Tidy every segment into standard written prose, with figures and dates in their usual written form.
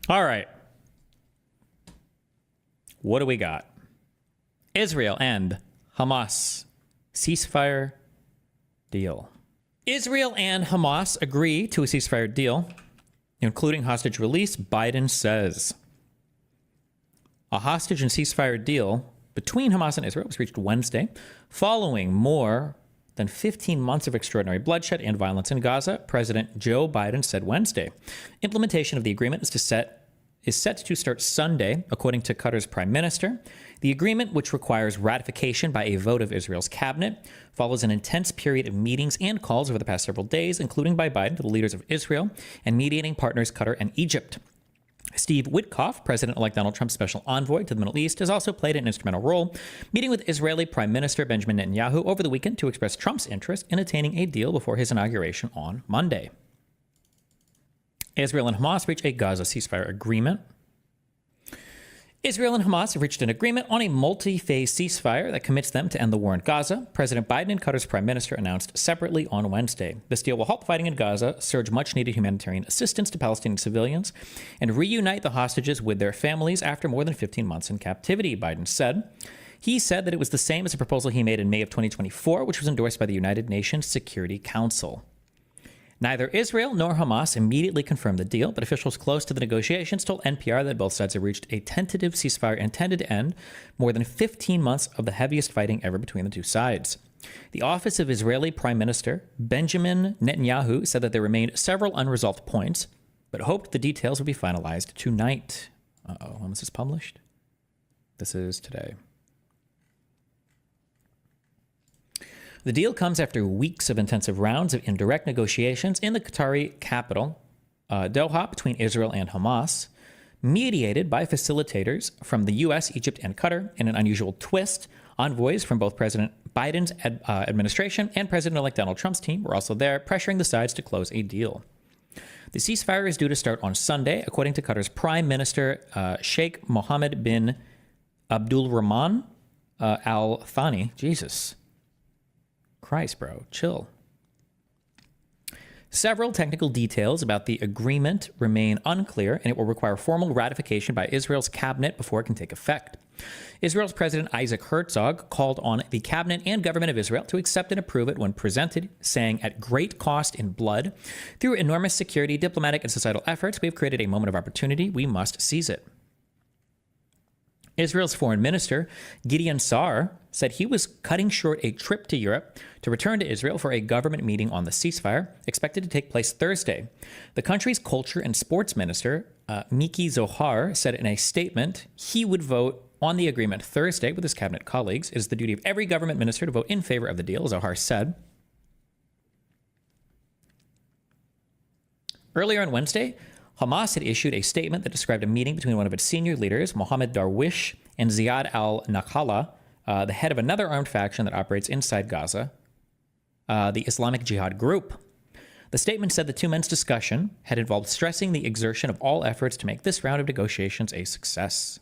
All right. What do we got? Israel and Hamas ceasefire deal. Israel and Hamas agree to a ceasefire deal, including hostage release, Biden says. A hostage and ceasefire deal between Hamas and Israel was reached Wednesday, following more than 15 months of extraordinary bloodshed and violence in Gaza. President Joe Biden said Wednesday. Implementation of the agreement is set to start Sunday, according to Qatar's prime minister. The agreement, which requires ratification by a vote of Israel's cabinet, follows an intense period of meetings and calls over the past several days, including by Biden to the leaders of Israel and mediating partners Qatar and Egypt. Steve Witkoff, President-elect Donald Trump's special envoy to the Middle East, has also played an instrumental role, meeting with Israeli Prime Minister Benjamin Netanyahu over the weekend to express Trump's interest in attaining a deal before his inauguration on Monday. Israel and Hamas reach a Gaza ceasefire agreement. Israel and Hamas have reached an agreement on a multi-phase ceasefire that commits them to end the war in Gaza. President Biden and Qatar's prime minister announced separately on Wednesday. This deal will halt fighting in Gaza, surge much-needed humanitarian assistance to Palestinian civilians, and reunite the hostages with their families after more than 15 months in captivity, Biden said. He said that it was the same as a proposal he made in May of 2024, which was endorsed by the United Nations Security Council. Neither Israel nor Hamas immediately confirmed the deal, but officials close to the negotiations told NPR that both sides have reached a tentative ceasefire intended to end more than 15 months of the heaviest fighting ever between the two sides. The office of Israeli Prime Minister Benjamin Netanyahu said that there remained several unresolved points, but hoped the details would be finalized tonight. When was this published? This is today. The deal comes after weeks of intensive rounds of indirect negotiations in the Qatari capital, Doha, between Israel and Hamas, mediated by facilitators from the U.S., Egypt, and Qatar. In an unusual twist, envoys from both President Biden's administration and President-elect Donald Trump's team were also there, pressuring the sides to close a deal. The ceasefire is due to start on Sunday, according to Qatar's Prime Minister Sheikh Mohammed bin Abdulrahman Al Thani. Jesus Christ, bro, chill. Several technical details about the agreement remain unclear, and it will require formal ratification by Israel's cabinet before it can take effect. Israel's President Isaac Herzog called on the cabinet and government of Israel to accept and approve it when presented, saying, "At great cost in blood, through enormous security, diplomatic, and societal efforts, we have created a moment of opportunity. We must seize it." Israel's foreign minister, Gideon Saar, said he was cutting short a trip to Europe to return to Israel for a government meeting on the ceasefire, expected to take place Thursday. The country's culture and sports minister, Miki Zohar, said in a statement he would vote on the agreement Thursday with his cabinet colleagues. It is the duty of every government minister to vote in favor of the deal, Zohar said. Earlier on Wednesday, Hamas had issued a statement that described a meeting between one of its senior leaders, Mohammed Darwish, and Ziad al-Nakhala, the head of another armed faction that operates inside Gaza, the Islamic Jihad group. The statement said the two men's discussion had involved stressing the exertion of all efforts to make this round of negotiations a success.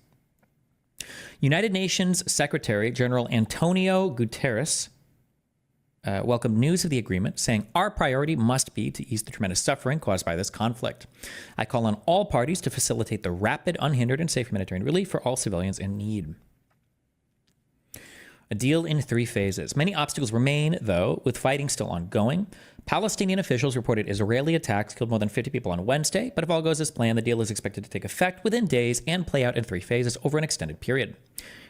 United Nations Secretary General Antonio Guterres welcomed news of the agreement, saying, "Our priority must be to ease the tremendous suffering caused by this conflict. I call on all parties to facilitate the rapid, unhindered, and safe humanitarian relief for all civilians in need." A deal in 3 phases. Many obstacles remain, though, with fighting still ongoing. Palestinian officials reported Israeli attacks killed more than 50 people on Wednesday, but if all goes as planned, the deal is expected to take effect within days and play out in 3 phases over an extended period.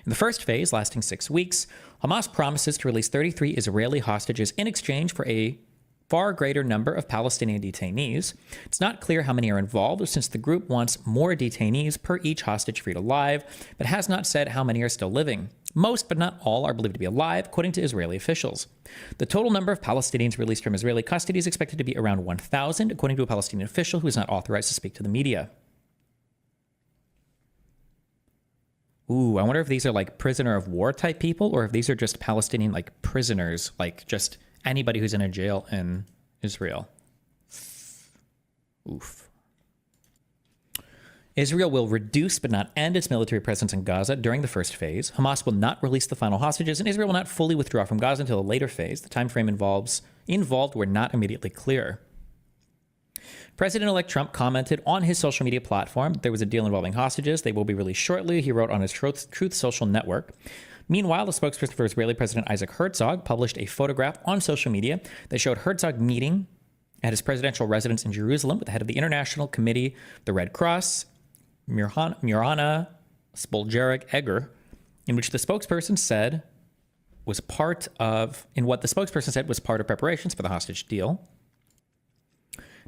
In the first phase, lasting 6 weeks, Hamas promises to release 33 Israeli hostages in exchange for a far greater number of Palestinian detainees. It's not clear how many are involved, since the group wants more detainees per each hostage freed alive, but has not said how many are still living. Most, but not all, are believed to be alive, according to Israeli officials. The total number of Palestinians released from Israeli custody is expected to be around 1,000, according to a Palestinian official who is not authorized to speak to the media. Ooh, I wonder if these are like prisoner of war type people, or if these are just Palestinian like prisoners, like just anybody who's in a jail in Israel. Oof. Israel will reduce but not end its military presence in Gaza during the first phase. Hamas will not release the final hostages, and Israel will not fully withdraw from Gaza until a later phase. The time frame involved were not immediately clear. President-elect Trump commented on his social media platform there was a deal involving hostages. They will be released shortly, he wrote on his Truth Social network. Meanwhile, the spokesperson for Israeli President Isaac Herzog published a photograph on social media that showed Herzog meeting at his presidential residence in Jerusalem with the head of the International Committee, the Red Cross, Mirana Spoljaric Egger, in what the spokesperson said was part of preparations for the hostage deal.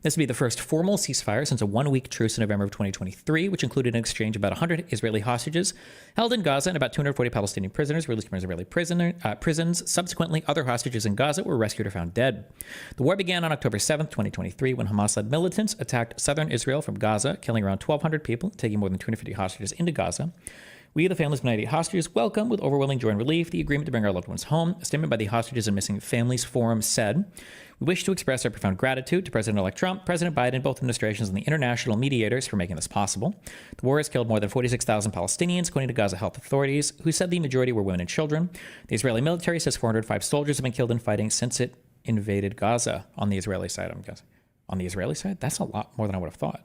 This would be the first formal ceasefire since a one-week truce in November of 2023, which included an exchange of about 100 Israeli hostages held in Gaza and about 240 Palestinian prisoners released from Israeli prisons. Subsequently, other hostages in Gaza were rescued or found dead. The war began on October 7th, 2023, when Hamas-led militants attacked southern Israel from Gaza, killing around 1,200 people, taking more than 250 hostages into Gaza. We, the families of 98 hostages, welcome with overwhelming joy and relief the agreement to bring our loved ones home. A statement by the Hostages and Missing Families Forum said, "We wish to express our profound gratitude to President-elect Trump, President Biden, both administrations, and the international mediators for making this possible. The war has killed more than 46,000 Palestinians, according to Gaza health authorities, who said the majority were women and children. The Israeli military says 405 soldiers have been killed in fighting since it invaded Gaza." On the Israeli side, I'm guessing. On the Israeli side? That's a lot more than I would have thought.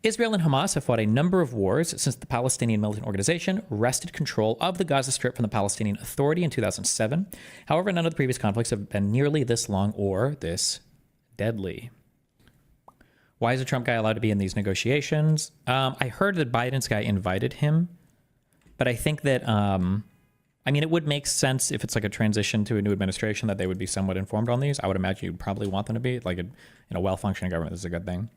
Israel and Hamas have fought a number of wars since the Palestinian militant organization wrested control of the Gaza Strip from the Palestinian Authority in 2007. However, none of the previous conflicts have been nearly this long or this deadly. Why is a Trump guy allowed to be in these negotiations? I heard that Biden's guy invited him, but I think that, it would make sense if it's like a transition to a new administration that they would be somewhat informed on these. I would imagine you'd probably want them to be. Like in a well-functioning government, this is a good thing.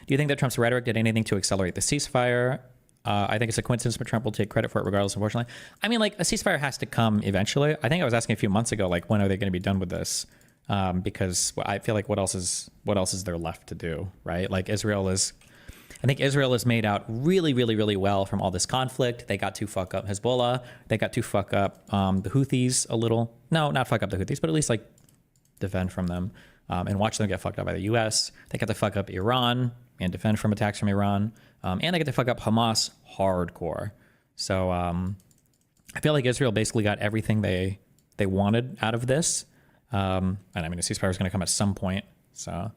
Do you think that Trump's rhetoric did anything to accelerate the ceasefire? I think it's a coincidence, but Trump will take credit for it regardless, unfortunately. A ceasefire has to come eventually. I think I was asking a few months ago, when are they going to be done with this? Because I feel like what else is there left to do, right? I think Israel is made out really, really, really well from all this conflict. They got to fuck up Hezbollah. They got to fuck up the Houthis a little. No, not fuck up the Houthis, but at least defend from them and watch them get fucked up by the U.S. They got to fuck up Iran and defend from attacks from Iran. And they get to fuck up Hamas hardcore. So I feel like Israel basically got everything they wanted out of this. And a ceasefire is going to come at some point. So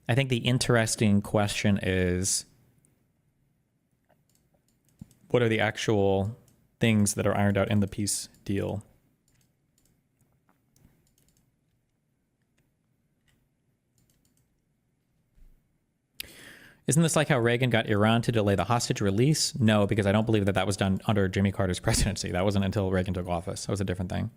I think the interesting question is, what are the actual things that are ironed out in the peace deal? Isn't this like how Reagan got Iran to delay the hostage release? No, because I don't believe that was done under Jimmy Carter's presidency. That wasn't until Reagan took office. That was a different thing.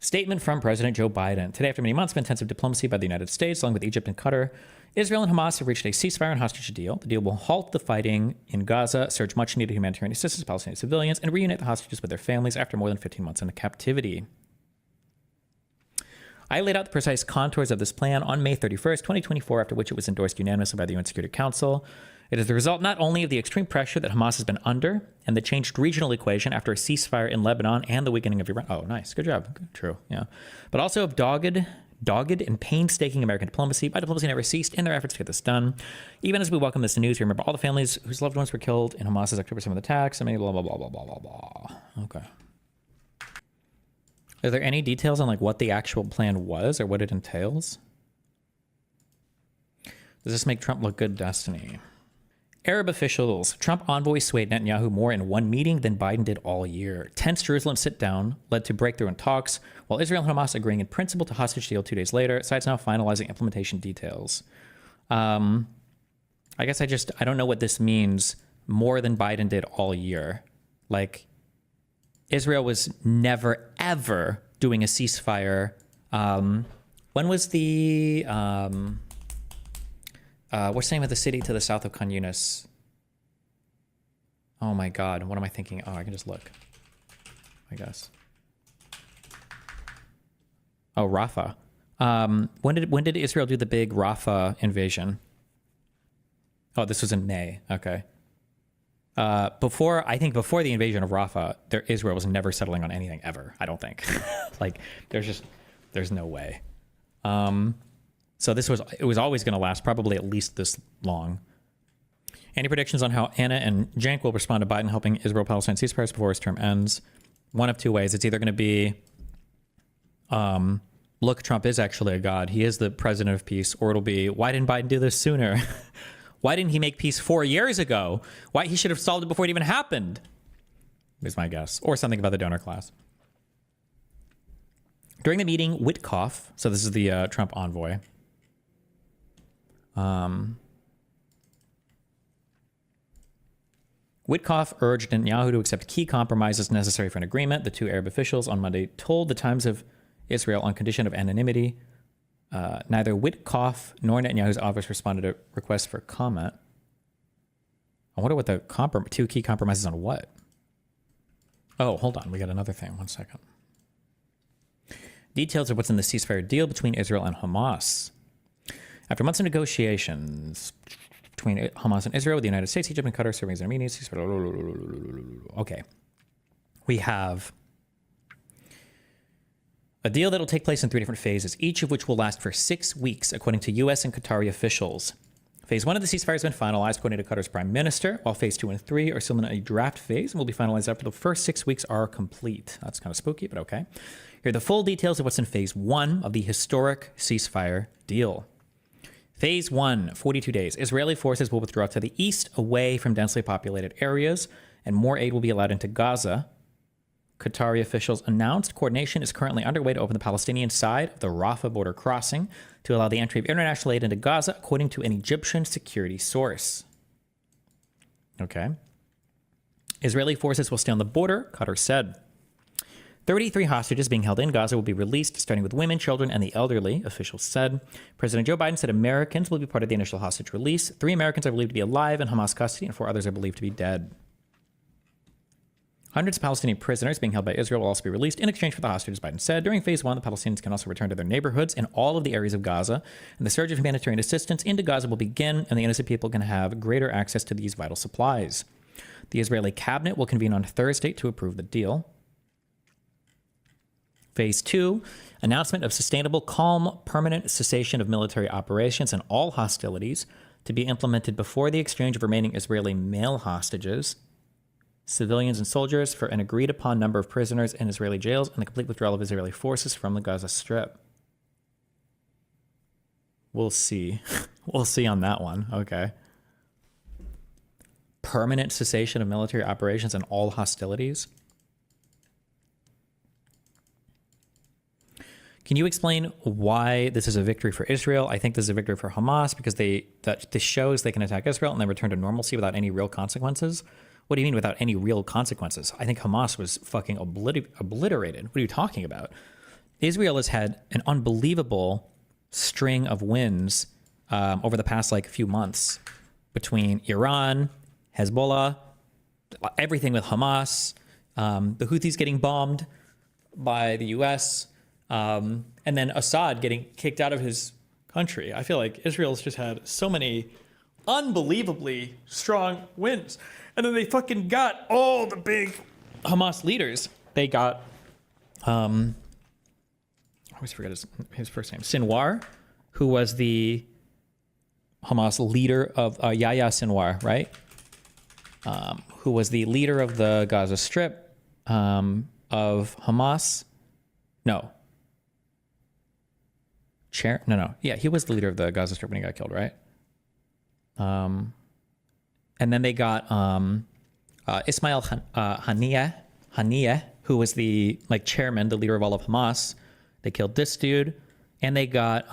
Statement from President Joe Biden. Today, after many months of intensive diplomacy by the United States, along with Egypt and Qatar, Israel and Hamas have reached a ceasefire and hostage deal. The deal will halt the fighting in Gaza, surge much-needed humanitarian assistance to Palestinian civilians, and reunite the hostages with their families after more than 15 months in captivity. I laid out the precise contours of this plan on May 31st, 2024, after which it was endorsed unanimously by the UN Security Council. It is the result not only of the extreme pressure that Hamas has been under and the changed regional equation after a ceasefire in Lebanon and the weakening of Iran. Oh, nice. Good job. Good. True. Yeah. But also of dogged and painstaking American diplomacy. My diplomacy never ceased in their efforts to get this done. Even as we welcome this news, we remember all the families whose loved ones were killed in Hamas's October 7th attacks. Blah, blah, blah, blah, blah, blah, blah. Okay. Are there any details on what the actual plan was or what it entails? Does this make Trump look good, Destiny? Arab officials. Trump envoy swayed Netanyahu more in one meeting than Biden did all year. Tense Jerusalem sit-down led to breakthrough in talks, while Israel and Hamas agreeing in principle to hostage deal 2 days later. Sides now finalizing implementation details. I guess I don't know what this means more than Biden did all year. Israel was never, ever doing a ceasefire. When was the... what's the name of the city to the south of Khan Yunis? Oh my God, what am I thinking? Oh, I can just look, I guess. Oh, Rafah. When did Israel do the big Rafah invasion? Oh, this was in May. Okay. Before the invasion of Rafah, Israel was never settling on anything ever. I don't think. There's no way. So it was always going to last probably at least this long. Any predictions on how Anna and Cenk will respond to Biden helping Israel-Palestine ceasefires before his term ends? One of two ways. It's either going to be look, Trump is actually a god. He is the president of peace. Or it'll be, why didn't Biden do this sooner? Why didn't he make peace 4 years ago? Why he should have solved it before it even happened, is my guess. Or something about the donor class. During the meeting, Witkoff, so this is the Trump envoy, Witkoff urged Netanyahu to accept key compromises necessary for an agreement. The two Arab officials on Monday told the Times of Israel on condition of anonymity. Neither Witkoff nor Netanyahu's office responded to requests for comment. I wonder what the two key compromises on what? Oh, hold on. We got another thing. 1 second. Details of what's in the ceasefire deal between Israel and Hamas. After months of negotiations between Hamas and Israel, with the United States, Egypt, and Qatar serving as intermediate ceasefire. Okay. We have a deal that will take place in 3 different phases, each of which will last for 6 weeks, according to U.S. and Qatari officials. Phase 1 of the ceasefire has been finalized, according to Qatar's prime minister, while phase 2 and 3 are still in a draft phase and will be finalized after the first 6 weeks are complete. That's kind of spooky, but okay. Here are the full details of what's in phase 1 of the historic ceasefire deal. Phase 1, 42 days. Israeli forces will withdraw to the east, away from densely populated areas, and more aid will be allowed into Gaza. Qatari officials announced coordination is currently underway to open the Palestinian side of the Rafah border crossing to allow the entry of international aid into Gaza, according to an Egyptian security source. Okay. Israeli forces will stay on the border, Qatar said. 33 hostages being held in Gaza will be released, starting with women, children, and the elderly, officials said. President Joe Biden said Americans will be part of the initial hostage release. 3 Americans are believed to be alive in Hamas custody, and 4 others are believed to be dead. Hundreds of Palestinian prisoners being held by Israel will also be released in exchange for the hostages, Biden said. During phase 1, the Palestinians can also return to their neighborhoods in all of the areas of Gaza, and the surge of humanitarian assistance into Gaza will begin, and the innocent people can have greater access to these vital supplies. The Israeli cabinet will convene on Thursday to approve the deal. Phase 2, announcement of sustainable, calm, permanent cessation of military operations and all hostilities to be implemented before the exchange of remaining Israeli male hostages, civilians and soldiers, for an agreed-upon number of prisoners in Israeli jails, and the complete withdrawal of Israeli forces from the Gaza Strip. We'll see. We'll see on that one. Okay. Permanent cessation of military operations and all hostilities. Can you explain why this is a victory for Israel? I think this is a victory for Hamas because this shows they can attack Israel and then return to normalcy without any real consequences. What do you mean without any real consequences? I think Hamas was fucking obliterated. What are you talking about? Israel has had an unbelievable string of wins over the past few months between Iran, Hezbollah, everything with Hamas, the Houthis getting bombed by the U.S., and then Assad getting kicked out of his country. I feel like Israel's just had so many unbelievably strong wins. And then they fucking got all the big Hamas leaders. They got, I always forget his first name, Sinwar, who was the Hamas leader of, Yahya Sinwar, right? Who was the leader of the Gaza Strip, of Hamas. No. No. Yeah, he was the leader of the Gaza Strip when he got killed, right? And then they got Ismail Haniyeh, who was the chairman, the leader of all of Hamas. They killed this dude, and they got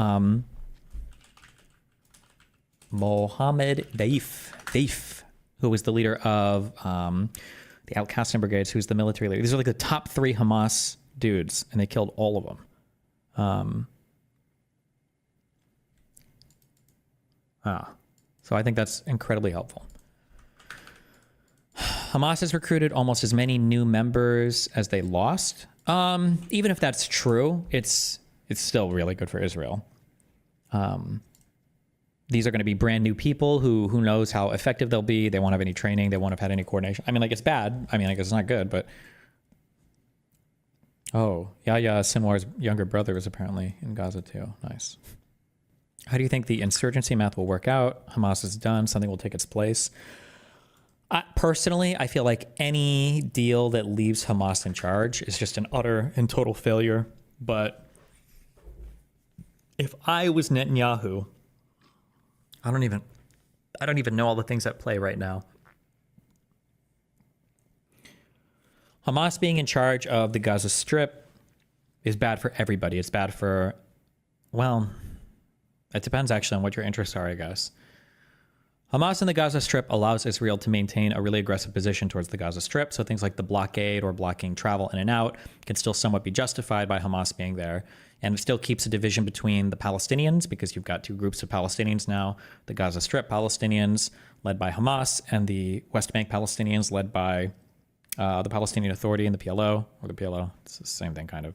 Mohammed Daif, who was the leader of the Al-Qassam Brigades, who's the military leader. These are the top 3 Hamas dudes, and they killed all of them. So I think that's incredibly helpful. Hamas has recruited almost as many new members as they lost. Even if that's true, it's still really good for Israel. These are going to be brand new people who knows how effective they'll be. They won't have any training. They won't have had any coordination. I mean, it's bad. I mean, I guess it's not good, but... Oh, Yahya Sinwar's younger brother is apparently in Gaza too. Nice. How do you think the insurgency math will work out? Hamas is done. Something will take its place. Personally, I feel like any deal that leaves Hamas in charge is just an utter and total failure. But If I was Netanyahu, I don't even know all the things at play right now. Hamas being in charge of the Gaza Strip is bad for everybody. It's bad for, well, it depends actually on what your interests are, I guess. Hamas in the Gaza Strip allows Israel to maintain a really aggressive position towards the Gaza Strip. So things like the blockade or blocking travel in and out can still somewhat be justified by Hamas being there. And it still keeps a division between the Palestinians, because you've got two groups of Palestinians now, the Gaza Strip Palestinians led by Hamas and the West Bank Palestinians led by the Palestinian Authority and the PLO, or the PLO. It's the same thing, kind of.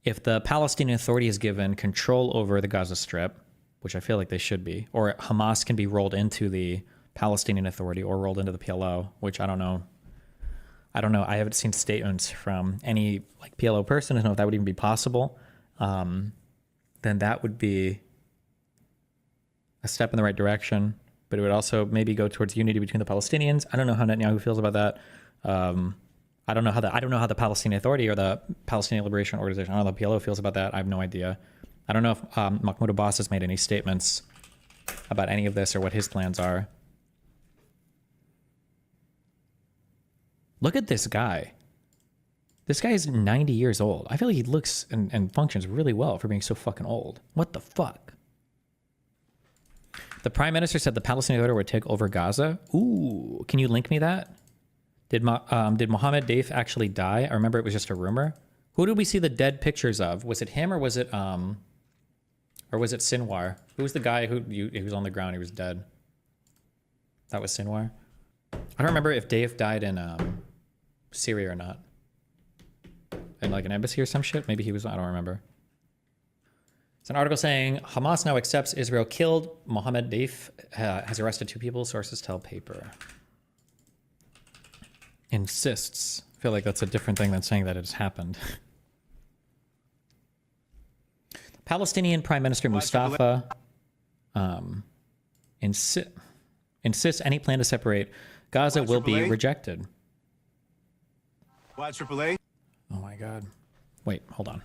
If the Palestinian Authority is given control over the Gaza Strip, which I feel like they should be, or Hamas can be rolled into the Palestinian Authority or rolled into the PLO, which I don't know. I haven't seen statements from any like PLO person to know if that would even be possible. Then that would be a step in the right direction, but it would also maybe go towards unity between the Palestinians. I don't know how Netanyahu feels about that. I don't know how the Palestinian Authority or the Palestinian Liberation Organization, I don't know how the PLO feels about that. I have no idea. I don't know if Mahmoud Abbas has made any statements about any of this or what his plans are. Look at this guy. This guy is 90 years old. I feel like he looks and functions really well for being so fucking old. What the fuck? The Prime Minister said the Palestinian Authority would take over Gaza. Ooh, can you link me that? Did Mohammed Deif actually die? I remember it was just a rumor. Who did we see the dead pictures of? Was it him or was it Sinwar? Who was the guy who was on the ground? He was dead. That was Sinwar. I don't remember if Deif died in Syria or not. In like an embassy or some shit. Maybe he was. I don't remember. It's an article saying Hamas now accepts Israel killed Mohammed Deif, has arrested 2 people. Sources tell paper. Insists. I feel like that's a different thing than saying that it has happened. Palestinian Prime Minister Mustafa insists any plan to separate Gaza will be rejected. Why AAA? Oh my God. Wait, hold on.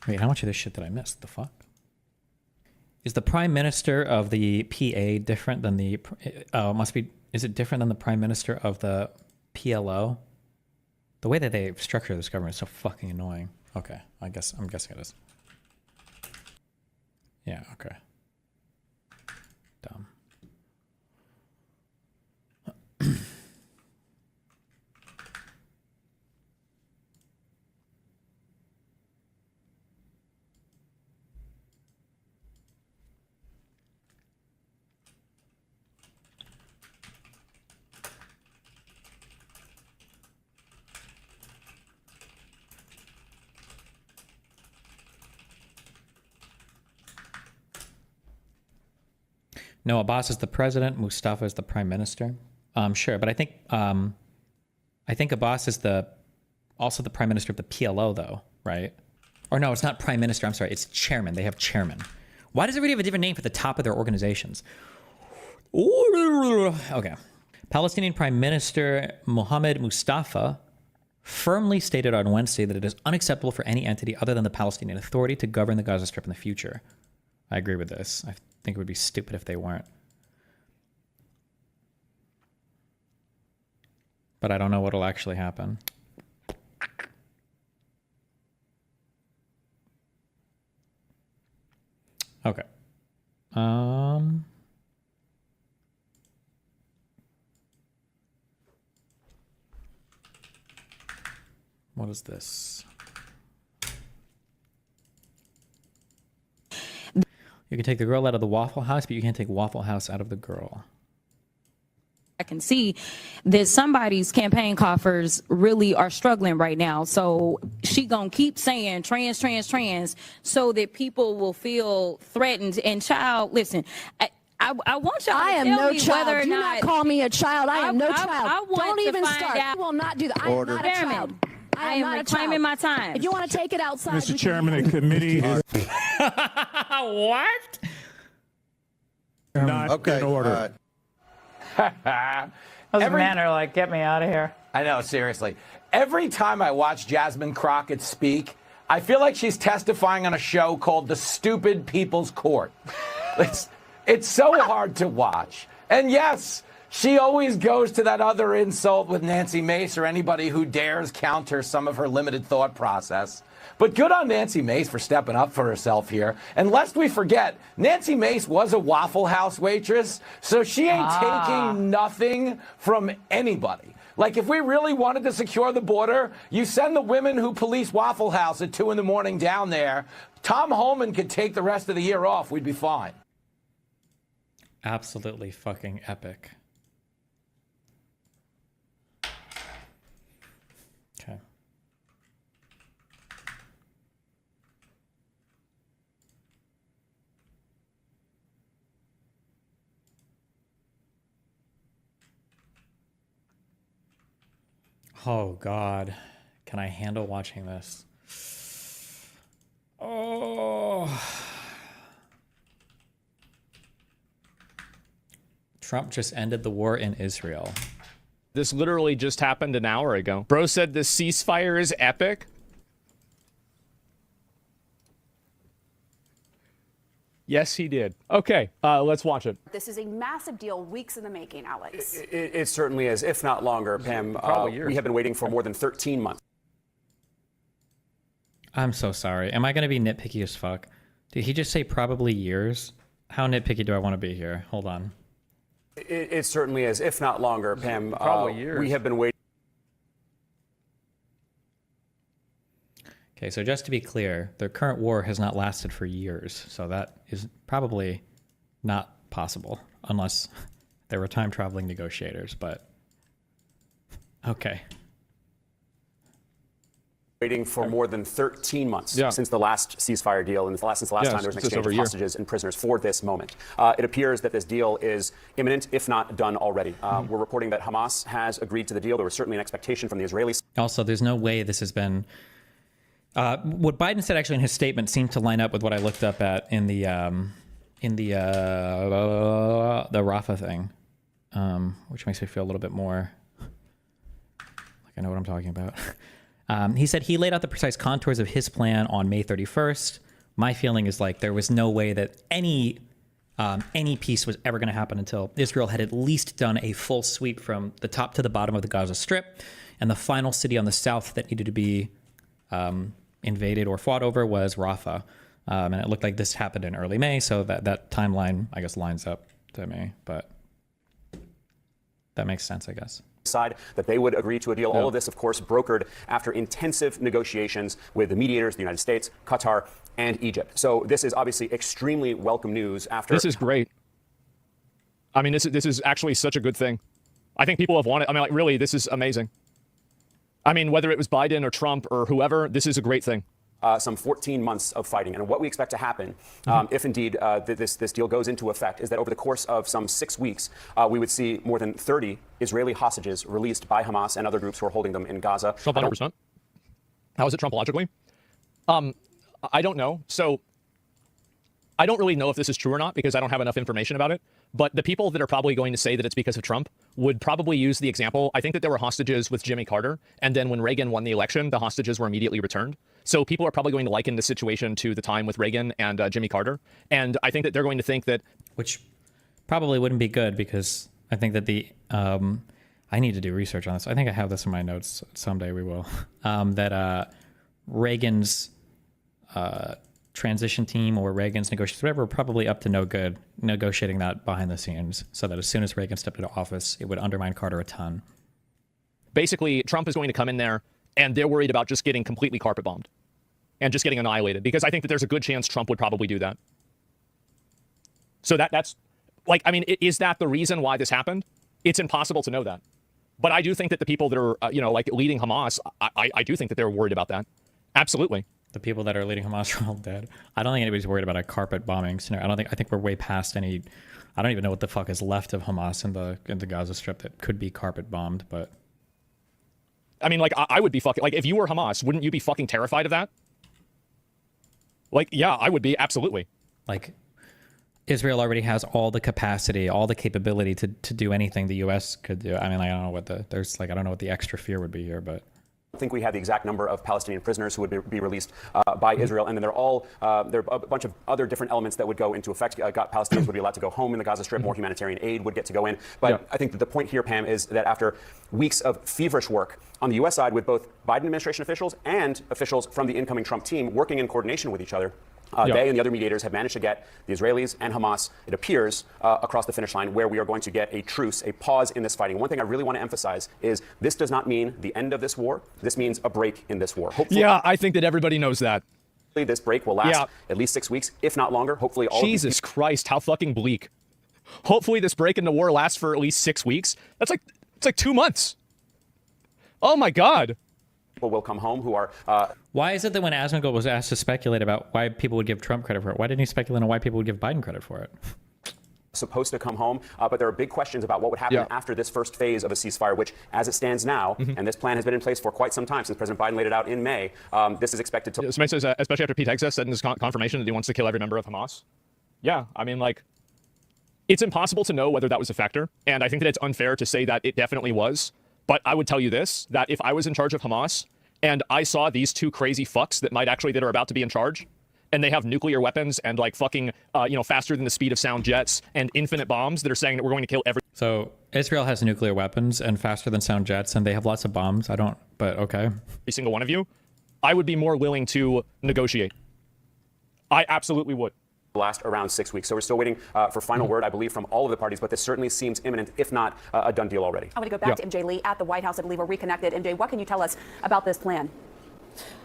Wait, how much of this shit did I miss? The fuck? Is the Prime Minister of the PA different than the... Is it different than the Prime Minister of the PLO? The way that they structure this government is so fucking annoying. Okay, I'm guessing it is. Yeah, okay. Dumb. No, Abbas is the president. Mustafa is the prime minister. Sure, but I think Abbas is also the prime minister of the PLO, though, right? Or no, it's not prime minister. I'm sorry, it's chairman. They have chairman. Why does everybody have a different name for the top of their organizations? Okay. Palestinian Prime Minister Mohammed Mustafa firmly stated on Wednesday that it is unacceptable for any entity other than the Palestinian Authority to govern the Gaza Strip in the future. I agree with this. I think it would be stupid if they weren't. But I don't know what will actually happen. Okay. What is this? You can take the girl out of the Waffle House, but you can't take Waffle House out of the girl. I can see that somebody's campaign coffers really are struggling right now. So she gonna keep saying trans, trans, trans, so that people will feel threatened. And child, listen, I want y'all to tell me whether or Do not. not call me a child. I am no child. I want Don't to even find start. out. I will not do that. I am not a child. I am reclaiming my time. If you want to take it outside, Mr. Chairman of committee, What? not in order. Those men are like, get me out of here. I know, seriously. Every time I watch Jasmine Crockett speak, I feel like she's testifying on a show called The Stupid People's Court. It's so hard to watch. And yes, she always goes to that other insult with Nancy Mace or anybody who dares counter some of her limited thought process. But good on Nancy Mace for stepping up for herself here. And lest we forget, Nancy Mace was a Waffle House waitress, so she ain't taking nothing from anybody. Like, if we really wanted to secure the border, you send the women who police Waffle House at 2 in the morning down there. Tom Holman could take the rest of the year off. We'd be fine. Absolutely fucking epic. Okay. Oh, God. Can I handle watching this? Oh. Trump just ended the war in Israel. This literally just happened an hour ago. Bro said the ceasefire is epic. Yes, he did. Okay, let's watch it. This is a massive deal, weeks in the making, Alex. It certainly is, if not longer, Pam. We have been waiting for more than 13 months. I'm so sorry. Am I going to be nitpicky as fuck? Did he just say probably years? How nitpicky do I want to be here? Hold on. It certainly is, if not longer, Pam. Probably years. We have been waiting. Okay, so just to be clear, the current war has not lasted for years, so that is probably not possible unless there were time-traveling negotiators, but okay. Waiting for more than 13 months since the last ceasefire deal, and since the last time there was an exchange of hostages and prisoners for this moment. It appears that this deal is imminent, if not done already. We're reporting that Hamas has agreed to the deal. There was certainly an expectation from the Israelis. Also, there's no way this has been... what Biden said actually in his statement seemed to line up with what I looked up at in the Rafah thing, which makes me feel a little bit more like I know what I'm talking about. He said he laid out the precise contours of his plan on May 31st. My feeling is like there was no way that any peace was ever going to happen until Israel had at least done a full sweep from the top to the bottom of the Gaza Strip, and the final city on the south that needed to be invaded or fought over was Rafah. And it looked like this happened in early May, so that timeline, I guess, lines up to me. But that makes sense, I guess. Side that they would agree to a deal. All of this, of course, brokered after intensive negotiations with the mediators, the United States, Qatar, and Egypt. So this is obviously extremely welcome news after... This is great. I mean, this is actually such a good thing. I think people have wanted... I mean, like, really, this is amazing. I mean, whether it was Biden or Trump or whoever, this is a great thing. Some 14 months of fighting. And what we expect to happen, if indeed this deal goes into effect, is that over the course of some 6 weeks, we would see more than 30 Israeli hostages released by Hamas and other groups who are holding them in Gaza. Trump 100%. How is it Trumpologically? I don't know. So I don't really know if this is true or not because I don't have enough information about it. But the people that are probably going to say that it's because of Trump would probably use the example. I think that there were hostages with Jimmy Carter. And then when Reagan won the election, the hostages were immediately returned. So people are probably going to liken the situation to the time with Reagan and Jimmy Carter. And I think that they're going to think that... Which probably wouldn't be good because I think that I need to do research on this. I think I have this in my notes. Someday we will. That Reagan's transition team or Reagan's negotiators, whatever, were probably up to no good negotiating that behind the scenes so that as soon as Reagan stepped into office, it would undermine Carter a ton. Basically, Trump is going to come in there and they're worried about just getting completely carpet bombed and just getting annihilated because I think that there's a good chance Trump would probably do that. So that's like, I mean, is that the reason why this happened? It's impossible to know that. But I do think that the people that are, like leading Hamas, I do think that they're worried about that. Absolutely. The people that are leading Hamas are all dead. I don't think anybody's worried about a carpet bombing scenario. I think we're way past any. I don't even know what the fuck is left of Hamas in the Gaza Strip that could be carpet bombed. But I mean, like I would be fucking like if you were Hamas, wouldn't you be fucking terrified of that? Like, yeah, I would be absolutely. Like, Israel already has all the capacity, all the capability to do anything the U.S. could do. I mean, like, I don't know what the extra fear would be here, but I think we have the exact number of Palestinian prisoners who would be released by Israel, and then there are a bunch of other different elements that would go into effect. Palestinians would be allowed to go home in the Gaza Strip. More humanitarian aid would get to go in. But I think that the point here, Pam, is that after weeks of feverish work on the U.S. side with both Biden administration officials and officials from the incoming Trump team working in coordination with each other, they and the other mediators have managed to get the Israelis and Hamas, it appears, across the finish line where we are going to get a truce, a pause in this fighting. One thing I really want to emphasize is this does not mean the end of this war. This means a break in this war. Hopefully, I think that everybody knows that. This break will last at least 6 weeks, if not longer. Hopefully, all Jesus Christ, how fucking bleak. Hopefully this break in the war lasts for at least 6 weeks. It's like 2 months. Oh my God. People will come home who are... Why is it that when Asmongold was asked to speculate about why people would give Trump credit for it, why didn't he speculate on why people would give Biden credit for it? Supposed to come home, but there are big questions about what would happen after this first phase of a ceasefire, which, as it stands now, and this plan has been in place for quite some time since President Biden laid it out in May, this is expected to... Somebody says, especially after Pete Hegseth said in his confirmation that he wants to kill every member of Hamas. Yeah, I mean, like, it's impossible to know whether that was a factor, and I think that it's unfair to say that it definitely was, but I would tell you this, that if I was in charge of Hamas, and I saw these two crazy fucks that are about to be in charge, and they have nuclear weapons and like fucking, faster than the speed of sound jets and infinite bombs that are saying that we're going to kill every... So Israel has nuclear weapons and faster than sound jets, and they have lots of bombs. But okay. Every single one of you, I would be more willing to negotiate. I absolutely would. Last around 6 weeks. So we're still waiting for final word, I believe, from all of the parties, but this certainly seems imminent, if not a done deal already. I want to go back to MJ Lee at the White House. I believe we're reconnected. MJ, what can you tell us about this plan?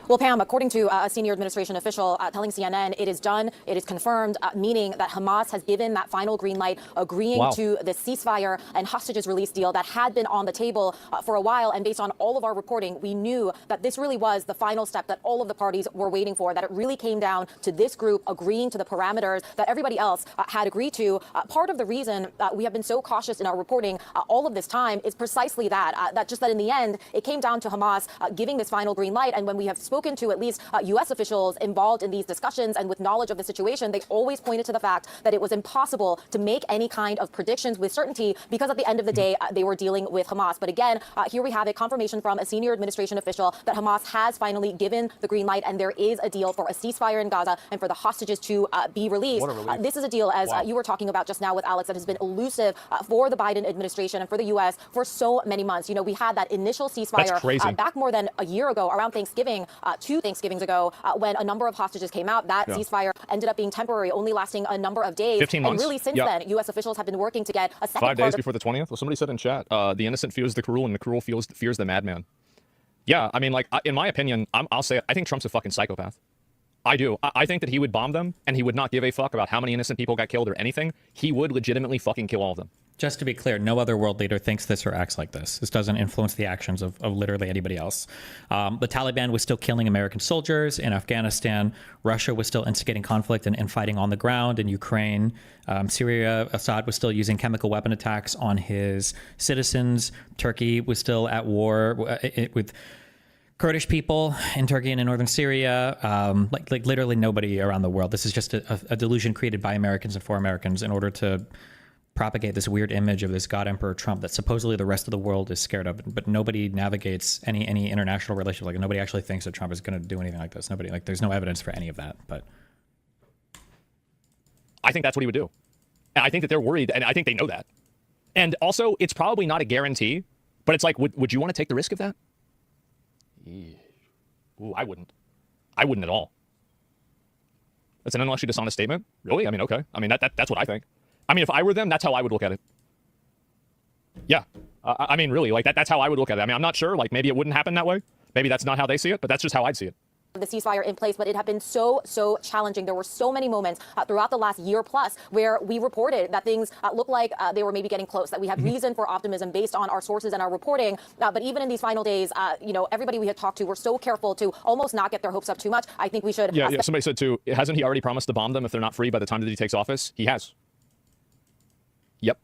Well, Pam, according to a senior administration official telling CNN, it is done, it is confirmed, meaning that Hamas has given that final green light, agreeing to the ceasefire and hostages release deal that had been on the table for a while. And based on all of our reporting, we knew that this really was the final step that all of the parties were waiting for, that it really came down to this group agreeing to the parameters that everybody else had agreed to. Part of the reason we have been so cautious in our reporting all of this time is precisely that, that in the end, it came down to Hamas giving this final green light. And when we have spoken to at least U.S. officials involved in these discussions and with knowledge of the situation, they always pointed to the fact that it was impossible to make any kind of predictions with certainty because at the end of the day, they were dealing with Hamas. But again, here we have a confirmation from a senior administration official that Hamas has finally given the green light and there is a deal for a ceasefire in Gaza and for the hostages to be released. This is a deal, as you were talking about just now with Alex, that has been elusive for the Biden administration and for the U.S. for so many months. You know, we had that initial ceasefire back more than a year ago, around Thanksgiving, 2 Thanksgivings ago, when a number of hostages came out. That ceasefire ended up being temporary, only lasting a number of days. 15 months. And really since then, U.S. officials have been working to get a second 5 days before the 20th. Well, somebody said in chat, the innocent fears the cruel and the cruel fears the madman. Yeah, I mean, like, in my opinion, I'll say it, I think Trump's a fucking psychopath. I do. I think that he would bomb them and he would not give a fuck about how many innocent people got killed or anything. He would legitimately fucking kill all of them. Just to be clear, no other world leader thinks this or acts like this. This doesn't influence the actions of literally anybody else. The Taliban was still killing American soldiers in Afghanistan. Russia was still instigating conflict and fighting on the ground in Ukraine. Syria, Assad was still using chemical weapon attacks on his citizens. Turkey was still at war with Kurdish people in Turkey and in northern Syria. Like literally nobody around the world. This is just a delusion created by Americans and for Americans in order to propagate this weird image of this God Emperor Trump that supposedly the rest of the world is scared of, but nobody navigates any international relationship. Like nobody actually thinks that Trump is going to do anything like this. Nobody, like, there's no evidence for any of that. But I think that's what he would do. And I think that they're worried, and I think they know that. And also, it's probably not a guarantee, but it's like, would you want to take the risk of that? Ooh, I wouldn't. I wouldn't at all. That's an intellectually dishonest statement? Really? I mean, okay. I mean, that's what I think. I mean, if I were them, that's how I would look at it. Yeah. I mean, really, like, that's how I would look at it. I mean, I'm not sure. Like, maybe it wouldn't happen that way. Maybe that's not how they see it, but that's just how I'd see it. The ceasefire in place, but it had been so challenging. There were so many moments throughout the last year plus where we reported that things looked like they were maybe getting close, that we had reason for optimism based on our sources and our reporting. But even in these final days, everybody we had talked to were so careful to almost not get their hopes up too much. I think we should. Yeah. Somebody said too, hasn't he already promised to bomb them if they're not free by the time that he takes office? He has. Yep.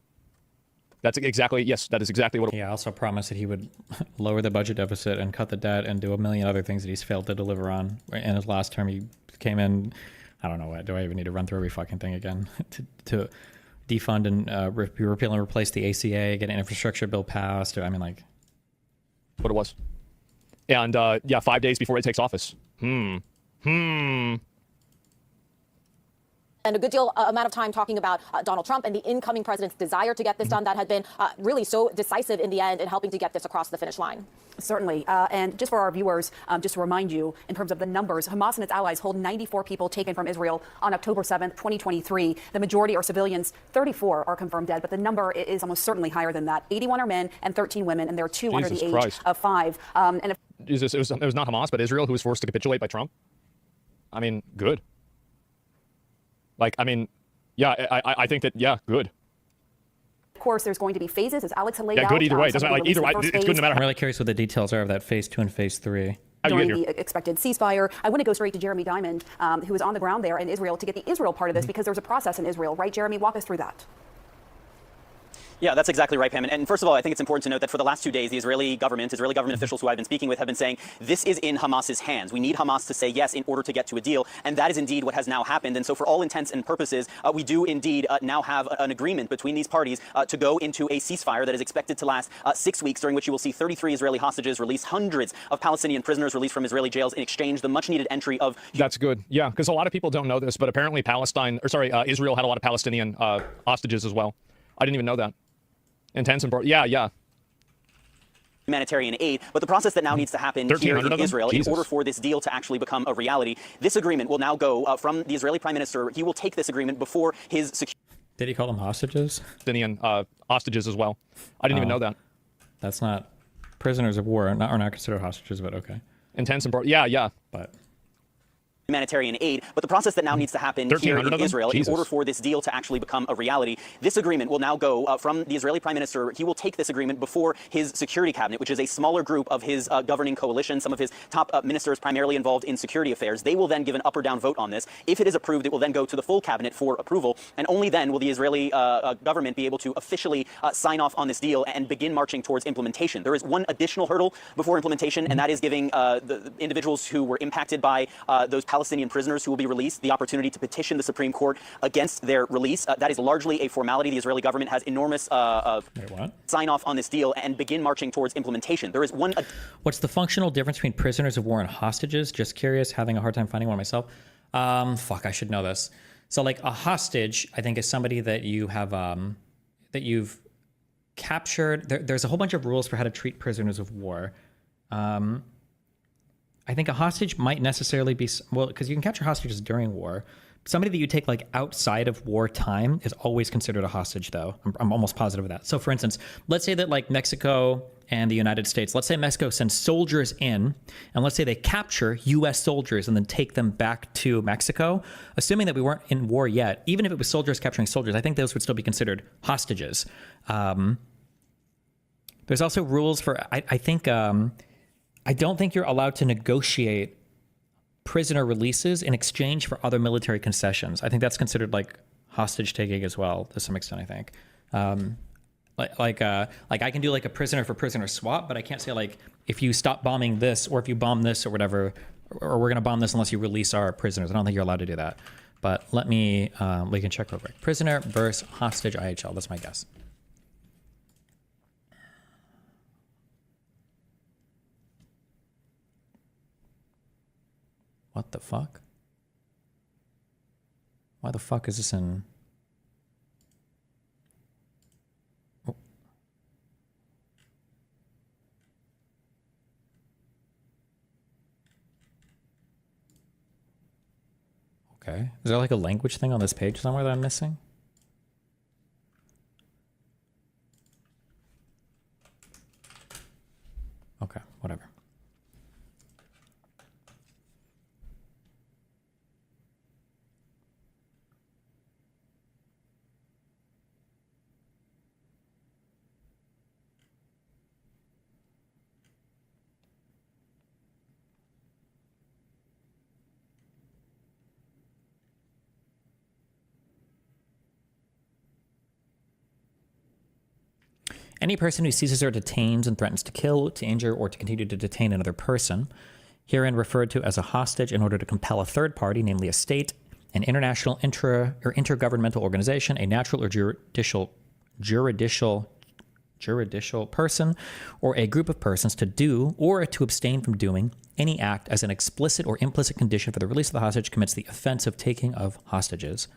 That is exactly what. He also promised that he would lower the budget deficit and cut the debt and do a million other things that he's failed to deliver on. In his last term, he came in, I don't know, do I even need to run through every fucking thing again? to defund and repeal and replace the ACA, get an infrastructure bill passed. I mean, like. What it was. And yeah, 5 days before he takes office. And a good deal amount of time talking about Donald Trump and the incoming president's desire to get this done that had been really so decisive in the end in helping to get this across the finish line. Certainly. And just for our viewers, just to remind you, in terms of the numbers, Hamas and its allies hold 94 people taken from Israel on October 7th, 2023. The majority are civilians. 34 are confirmed dead, but the number is almost certainly higher than that. 81 are men and 13 women, and there are two under the age of 5. And if It was not Hamas, but Israel who was forced to capitulate by Trump. I mean, good. Like, I mean, yeah, I think that, yeah, good. Of course, there's going to be phases, as Alex had laid out. Yeah, good either way. Doesn't matter. Like, either way, it's good no matter I'm really curious what the details are of that phase 2 and phase 3. During the expected ceasefire. I want to go straight to Jeremy Diamond, who is on the ground there in Israel, to get the Israel part of this, because there's a process in Israel, right, Jeremy? Walk us through that. Yeah, that's exactly right, Pam. And first of all, I think it's important to note that for the last 2 days, the Israeli government officials who I've been speaking with have been saying this is in Hamas's hands. We need Hamas to say yes in order to get to a deal. And that is indeed what has now happened. And so for all intents and purposes, we do indeed now have an agreement between these parties to go into a ceasefire that is expected to last 6 weeks, during which you will see 33 Israeli hostages release, hundreds of Palestinian prisoners released from Israeli jails in exchange the much needed entry of... That's good. Yeah, because a lot of people don't know this, but apparently Israel had a lot of Palestinian hostages as well. I didn't even know that. Intense and yeah. Humanitarian aid, but the process that now needs to happen here in Israel in order for this deal to actually become a reality. This agreement will now go from the Israeli Prime Minister. He will take this agreement before his security. Did he call them hostages? Palestinian hostages as as well. I didn't even know that. That's not prisoners of war, are not considered hostages, but okay. Intense and yeah. But humanitarian aid, but the process that now needs to happen here in Israel in order for this deal to actually become a reality. This agreement will now go from the Israeli Prime Minister. He will take this agreement before his security cabinet, which is a smaller group of his governing coalition, some of his top ministers primarily involved in security affairs. They will then give an up or down vote on this. If it is approved, it will then go to the full cabinet for approval, and only then will the Israeli government be able to officially sign off on this deal and begin marching towards implementation. There is one additional hurdle before implementation, and that is giving the individuals who were impacted by those Palestinian prisoners who will be released the opportunity to petition the Supreme Court against their release. That is largely a formality. The Israeli government has enormous sign off on this deal and begin marching towards implementation. There is one. What's the functional difference between prisoners of war and hostages? Just curious, having a hard time finding one myself. I should know this. So like a hostage, I think, is somebody that you have, that you've captured. There's a whole bunch of rules for how to treat prisoners of war. I think a hostage might necessarily be, well, because you can capture hostages during war. Somebody that you take like outside of wartime is always considered a hostage, though. I'm almost positive of that. So for instance, let's say that like Mexico and the United States, let's say Mexico sends soldiers in, and let's say they capture U.S. soldiers and then take them back to Mexico, assuming that we weren't in war yet. Even if it was soldiers capturing soldiers, I think those would still be considered hostages. There's also rules for, I don't think you're allowed to negotiate prisoner releases in exchange for other military concessions. I think that's considered like hostage taking as well, to some extent, I think. Like I can do like a prisoner for prisoner swap, but I can't say like, if you stop bombing this or if you bomb this or whatever, or we're going to bomb this unless you release our prisoners. I don't think you're allowed to do that. But let me, we can check real quick. Prisoner versus hostage IHL, that's my guess. What the fuck? Why the fuck is this in? Oh. Okay. Is there like a language thing on this page somewhere that I'm missing? Okay, whatever. Any person who seizes or detains and threatens to kill, to injure, or to continue to detain another person, herein referred to as a hostage in order to compel a third party, namely a state, an international intergovernmental organization, a natural or juridical juridical person or a group of persons to do or to abstain from doing any act as an explicit or implicit condition for the release of the hostage commits the offense of taking of hostages.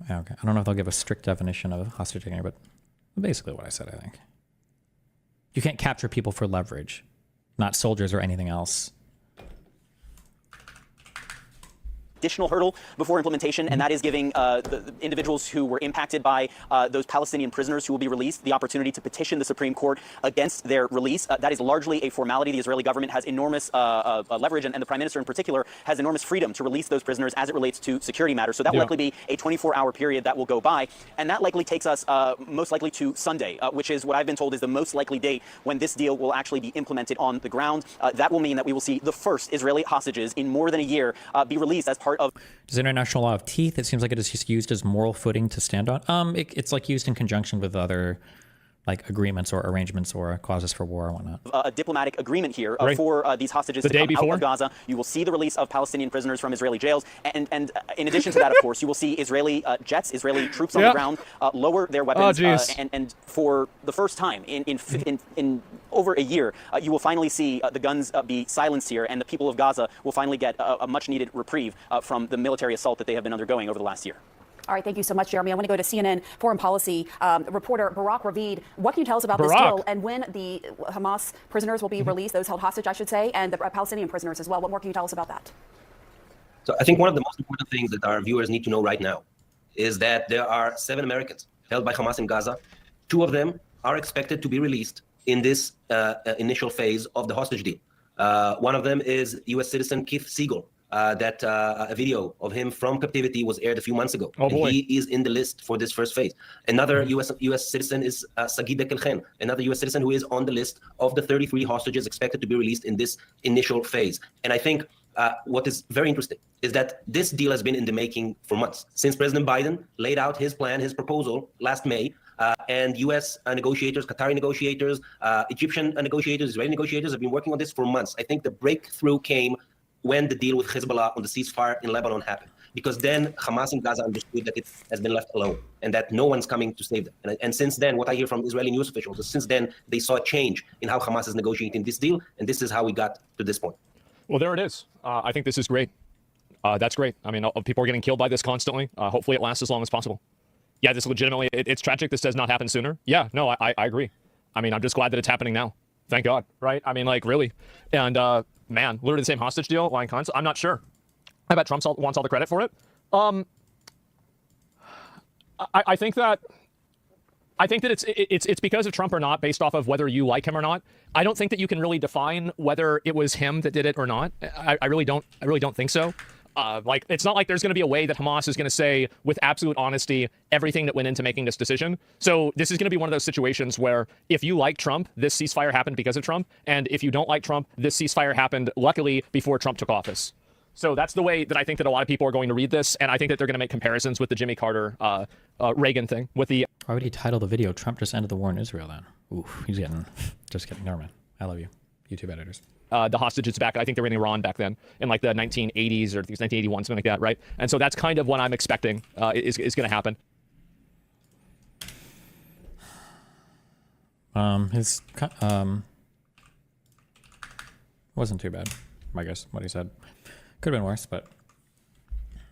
Okay, I don't know if they'll give a strict definition of hostage taking, but basically what I said, I think. You can't capture people for leverage, not soldiers or anything else. Additional hurdle before implementation, and that is giving the individuals who were impacted by those Palestinian prisoners who will be released the opportunity to petition the Supreme Court against their release. That is largely a formality. The Israeli government has enormous leverage, and the Prime Minister in particular has enormous freedom to release those prisoners as it relates to security matters. So that will likely be a 24-hour period that will go by, and that likely takes us most likely to Sunday, which is what I've been told is the most likely date when this deal will actually be implemented on the ground. That will mean that we will see the first Israeli hostages in more than a year be released as part of. Does international law have teeth? It seems like it is just used as moral footing to stand on. It's like used in conjunction with other like agreements or arrangements or clauses for war or whatnot. A diplomatic agreement here for these hostages to come out of Gaza. You will see the release of Palestinian prisoners from Israeli jails. And in addition to that, of course, you will see Israeli jets, Israeli troops on the ground lower their weapons. And for the first time in over a year, you will finally see the guns be silenced here, and the people of Gaza will finally get a much-needed reprieve from the military assault that they have been undergoing over the last year. All right, thank you so much, Jeremy. I want to go to CNN foreign policy reporter Barak Ravid. What can you tell us about this deal and when the Hamas prisoners will be released, those held hostage, I should say, and the Palestinian prisoners as well? What more can you tell us about that? So I think one of the most important things that our viewers need to know right now is that there are 7 Americans held by Hamas in Gaza. 2 of them are expected to be released in this initial phase of the hostage deal. One of them is U.S. citizen Keith Siegel. That a video of him from captivity was aired a few months ago. Oh, boy. And he is in the list for this first phase. Another U.S. citizen is Sagid Ekelchen, another U.S. citizen who is on the list of the 33 hostages expected to be released in this initial phase. And I think what is very interesting is that this deal has been in the making for months. Since President Biden laid out his plan, his proposal last May, and U.S. negotiators, Qatari negotiators, Egyptian negotiators, Israeli negotiators have been working on this for months. I think the breakthrough came when the deal with Hezbollah on the ceasefire in Lebanon happened, because then Hamas in Gaza understood that it has been left alone and that no one's coming to save them. And since then, what I hear from Israeli news officials is since then, they saw a change in how Hamas is negotiating this deal, and this is how we got to this point. Well, there it is. I think this is great. That's great. I mean, people are getting killed by this constantly. Hopefully it lasts as long as possible. Yeah, this legitimately, it's tragic this does not happen sooner. Yeah, no, I agree. I mean, I'm just glad that it's happening now. Thank God, right? I mean, like, really. And, man, literally the same hostage deal, line cons. I'm not sure. I bet Trump wants all the credit for it. I think that it's because of Trump or not, based off of whether you like him or not. I don't think that you can really define whether it was him that did it or not. I really don't think so. Like, it's not like there's going to be a way that Hamas is going to say with absolute honesty everything that went into making this decision. So this is going to be one of those situations where if you like Trump, this ceasefire happened because of Trump. And if you don't like Trump, this ceasefire happened, luckily, before Trump took office. So that's the way that I think that a lot of people are going to read this. And I think that they're going to make comparisons with the Jimmy Carter, Reagan thing. With the Why would he title the video, Trump just ended the war in Israel then? Oof, he's just getting, never mind. I love you, YouTube editors. The hostages back. I think they were in Iran back then in like the 1980s or 1981, something like that, right? And so that's kind of what I'm expecting is going to happen. Wasn't too bad, I guess, what he said. Could have been worse, but